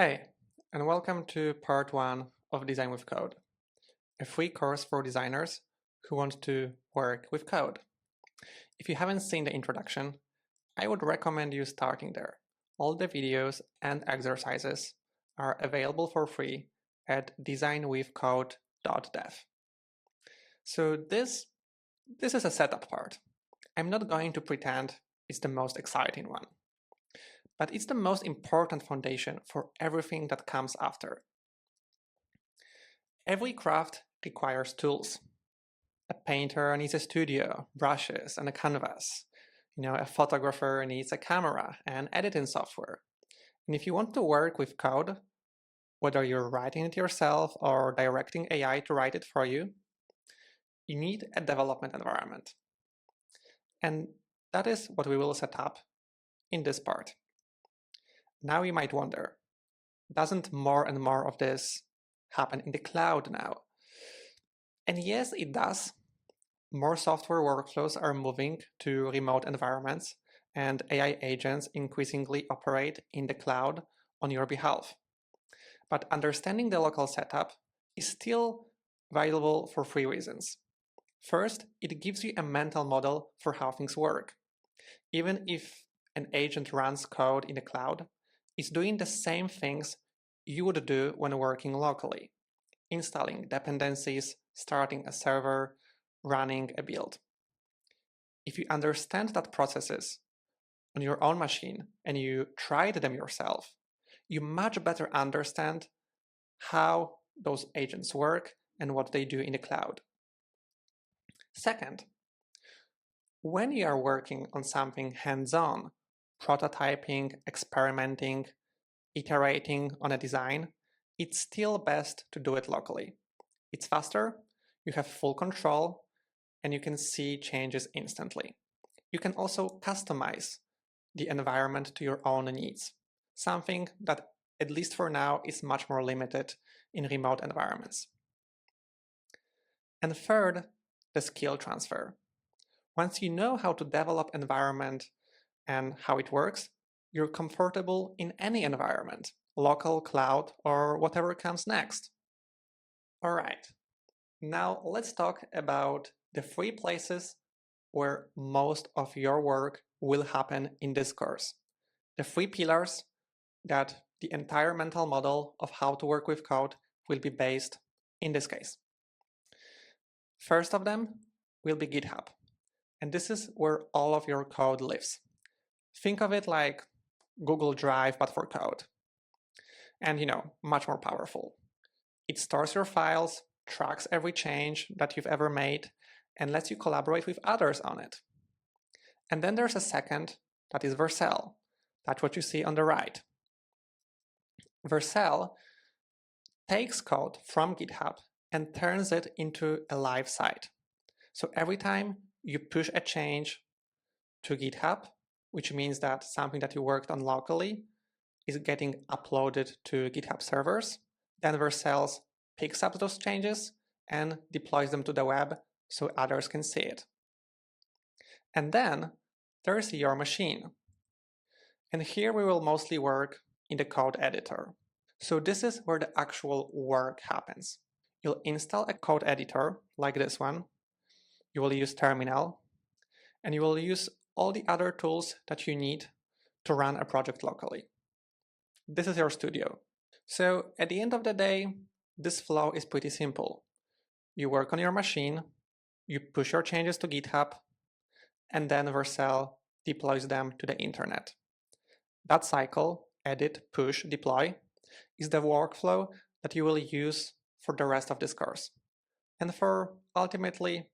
Hey, and welcome to part 1 of Design with Code, a free course for designers who want to work with code. If you haven't seen the introduction, I would recommend you starting there. All the videos and exercises are available for free at designwithcode.dev. So this is a setup part. I'm not going to pretend it's the most exciting one, but it's the most important foundation for everything that comes after. Every craft requires tools. A painter needs a studio, brushes, and a canvas. A photographer needs a camera and editing software. And if you want to work with code, whether you're writing it yourself or directing AI to write it for you, you need a development environment. And that is what we will set up in this part. Now you might wonder, doesn't more and more of this happen in the cloud now? And yes, it does. More software workflows are moving to remote environments, and AI agents increasingly operate in the cloud on your behalf. But understanding the local setup is still valuable for 3 reasons. First, it gives you a mental model for how things work. Even if an agent runs code in the cloud, it's doing the same things you would do when working locally: installing dependencies, starting a server, running a build. If you understand that processes on your own machine and you tried them yourself, you much better understand how those agents work and what they do in the cloud. Second, when you are working on something hands-on, prototyping, experimenting, iterating on a design, it's still best to do it locally. It's faster, you have full control, and you can see changes instantly. You can also customize the environment to your own needs, something that, at least for now, is much more limited in remote environments. And third, the skill transfer. Once you know how to develop environment and how it works, you're comfortable in any environment, local, cloud, or whatever comes next. All right, now let's talk about the 3 places where most of your work will happen in this course. The 3 pillars that the entire mental model of how to work with code will be based in this case. First of them will be GitHub, and this is where all of your code lives. Think of it like Google Drive, but for code. And much more powerful. It stores your files, tracks every change that you've ever made, and lets you collaborate with others on it. And then there's a second, that is Vercel. That's what you see on the right. Vercel takes code from GitHub and turns it into a live site. So every time you push a change to GitHub, which means that something that you worked on locally is getting uploaded to GitHub servers, then Vercel picks up those changes and deploys them to the web so others can see it. And then there's your machine. And here we will mostly work in the code editor. So this is where the actual work happens. You'll install a code editor like this one. You will use terminal, and you will use all the other tools that you need to run a project locally. This is your studio. So at the end of the day, this flow is pretty simple. You work on your machine, you push your changes to GitHub, and then Vercel deploys them to the internet. That cycle, edit, push, deploy, is the workflow that you will use for the rest of this course, and for ultimately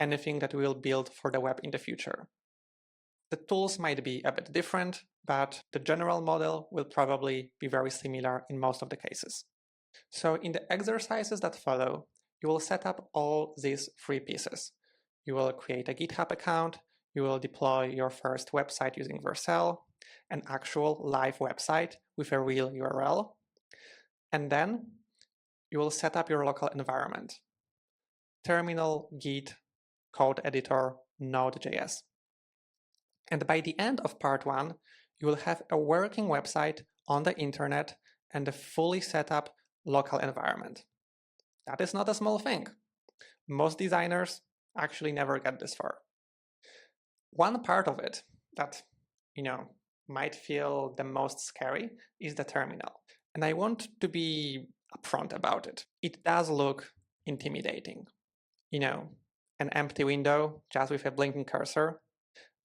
anything that we will build for the web in the future. The tools might be a bit different, but the general model will probably be very similar in most of the cases. So in the exercises that follow, you will set up all these 3 pieces. You will create a GitHub account, you will deploy your first website using Vercel, an actual live website with a real URL, and then you will set up your local environment: terminal, Git, code editor, Node.js. And by the end of part 1, you will have a working website on the internet and a fully set up local environment. That is not a small thing. Most designers actually never get this far. One part of it that, might feel the most scary is the terminal. And I want to be upfront about it. It does look intimidating. An empty window just with a blinking cursor.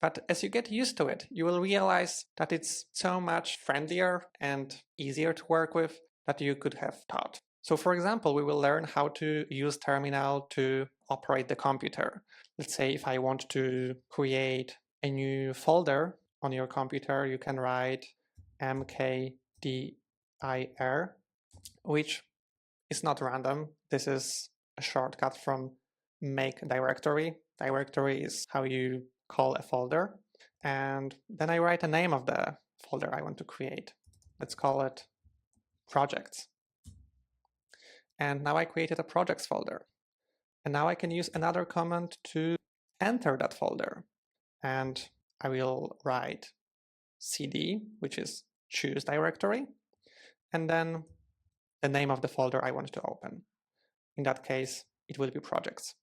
But as you get used to it, you will realize that it's so much friendlier and easier to work with than you could have thought. So for example, we will learn how to use terminal to operate the computer. Let's say if I want to create a new folder on your computer, you can write mkdir, which is not random. This is a shortcut from make directory. Directory is how you call a folder. And then I write a name of the folder I want to create. Let's call it projects. And now I created a projects folder. And now I can use another command to enter that folder. And I will write cd, which is choose directory, and then the name of the folder I want to open. In that case, it will be projects.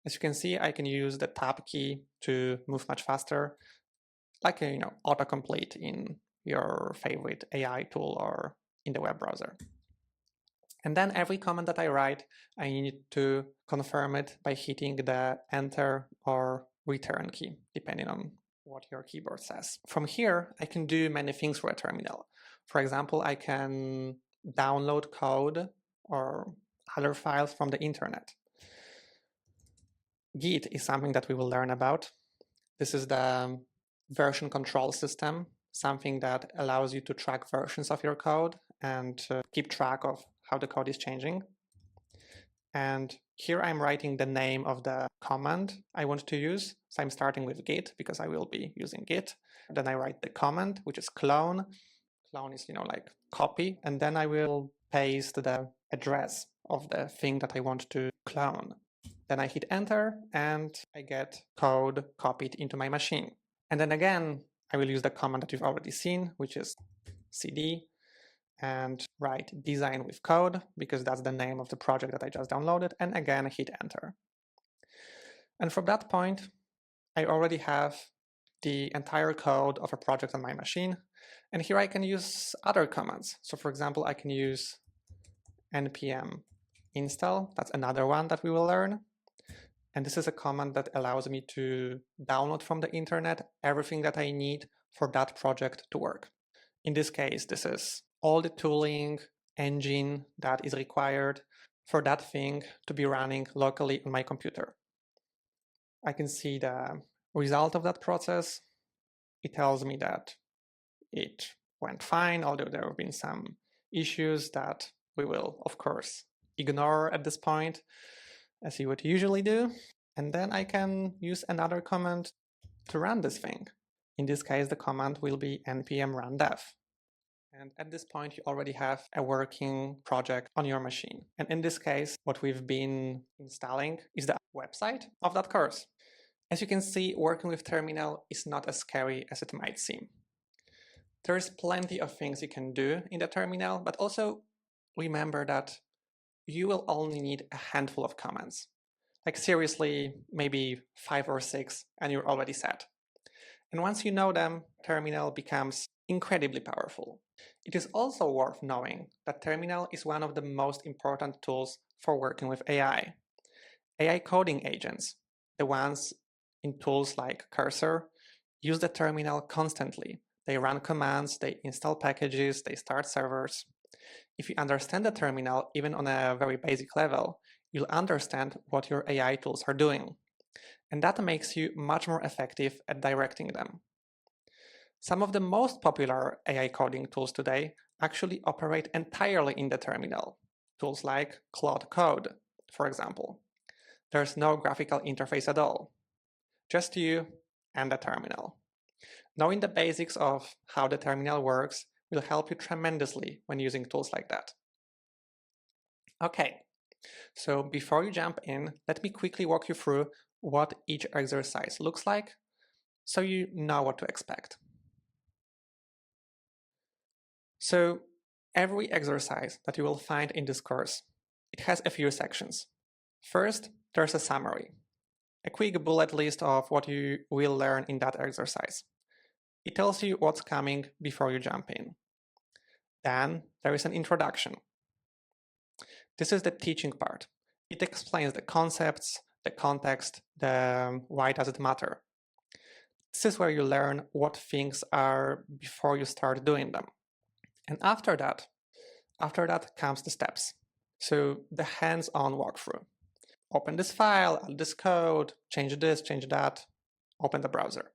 As you can see, I can use the tab key to move much faster, like autocomplete in your favorite AI tool or in the web browser. And then every command that I write, I need to confirm it by hitting the enter or return key, depending on what your keyboard says. From here, I can do many things for a terminal. For example, I can download code or other files from the internet. Git is something that we will learn about. This is the version control system, something that allows you to track versions of your code and keep track of how the code is changing. And here I'm writing the name of the command I want to use. So I'm starting with git because I will be using git. Then I write the command, which is clone. Clone is, like copy. And then I will paste the address of the thing that I want to clone. Then I hit enter and I get code copied into my machine. And then again, I will use the command that you've already seen, which is cd, and write designwithcode because that's the name of the project that I just downloaded, and again hit enter. And from that point, I already have the entire code of a project on my machine, and here I can use other commands. So for example, I can use npm install. That's another one that we will learn. And this is a command that allows me to download from the internet everything that I need for that project to work. In this case, this is all the tooling engine that is required for that thing to be running locally on my computer. I can see the result of that process. It tells me that it went fine, although there have been some issues that we will, of course, ignore at this point, as you would usually do. And then I can use another command to run this thing. In this case, the command will be npm run dev. And at this point, you already have a working project on your machine. And in this case, what we've been installing is the website of that course. As you can see, working with terminal is not as scary as it might seem. There's plenty of things you can do in the terminal, but also remember that you will only need a handful of commands. Like seriously, maybe 5 or 6, and you're already set. And once you know them, terminal becomes incredibly powerful. It is also worth knowing that terminal is one of the most important tools for working with AI. AI coding agents, the ones in tools like Cursor, use the terminal constantly. They run commands, they install packages, they start servers. If you understand the terminal, even on a very basic level, you'll understand what your AI tools are doing. And that makes you much more effective at directing them. Some of the most popular AI coding tools today actually operate entirely in the terminal. Tools like Claude Code, for example. There's no graphical interface at all. Just you and the terminal. Knowing the basics of how the terminal works will help you tremendously when using tools like that. Okay, so before you jump in, let me quickly walk you through what each exercise looks like so you know what to expect. So Every exercise that you will find in this course, it has a few sections. First, there's a summary, a quick bullet list of what you will learn in that exercise. It tells you what's coming before you jump in. Then there is an introduction. This is the teaching part. It explains the concepts, the context, the why does it matter. This is where you learn what things are before you start doing them. And after that comes the steps. So the hands-on walkthrough. Open this file, add this code, change this, change that, open the browser.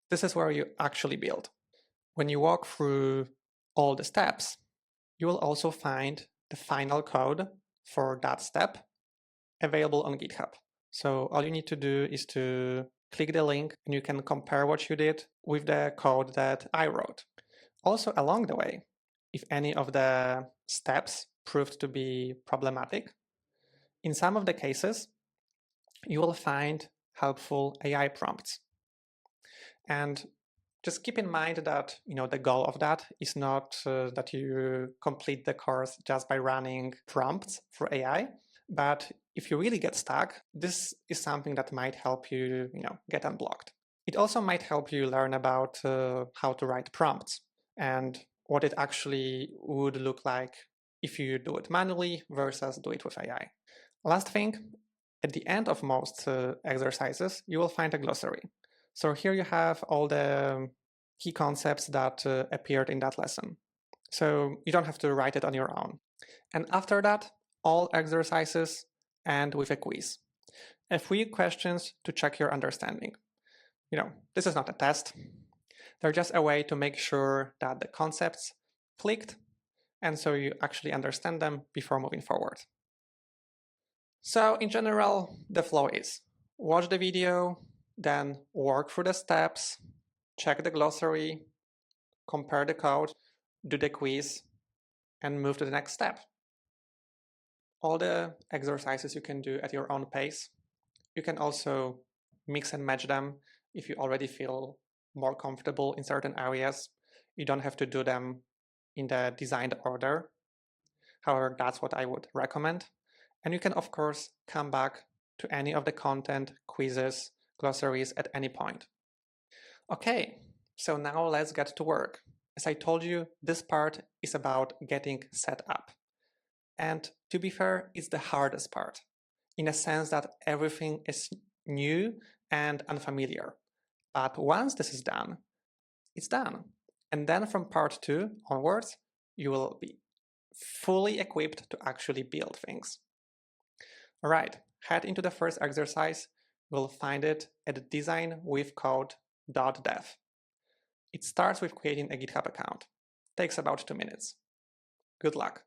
This is where you actually build. When you walk through all the steps, you will also find the final code for that step available on GitHub. So all you need to do is to click the link and you can compare what you did with the code that I wrote. Also along the way, if any of the steps proved to be problematic, in some of the cases, you will find helpful AI prompts. And just keep in mind that the goal of that is not that you complete the course just by running prompts for AI, but if you really get stuck, this is something that might help you, get unblocked. It also might help you learn about how to write prompts and what it actually would look like if you do it manually versus do it with AI. Last thing, at the end of most exercises, you will find a glossary. So here you have all the key concepts that appeared in that lesson. So you don't have to write it on your own. And after that, all exercises end with a quiz. A few questions to check your understanding. This is not a test. They're just a way to make sure that the concepts clicked, and so you actually understand them before moving forward. So in general, the flow is watch the video, then work through the steps, check the glossary, compare the code, do the quiz, and move to the next step. All the exercises you can do at your own pace. You can also mix and match them if you already feel more comfortable in certain areas. You don't have to do them in the designed order. However, that's what I would recommend. And you can, of course, come back to any of the content, quizzes, glossaries at any point. Okay, so now let's get to work. As I told you, this part is about getting set up. And to be fair, it's the hardest part, in a sense that everything is new and unfamiliar. But once this is done, it's done. And then from part 2 onwards, you will be fully equipped to actually build things. All right, head into the first exercise. You'll find it at designwithcode.dev. It starts with creating a GitHub account. Takes about 2 minutes. Good luck.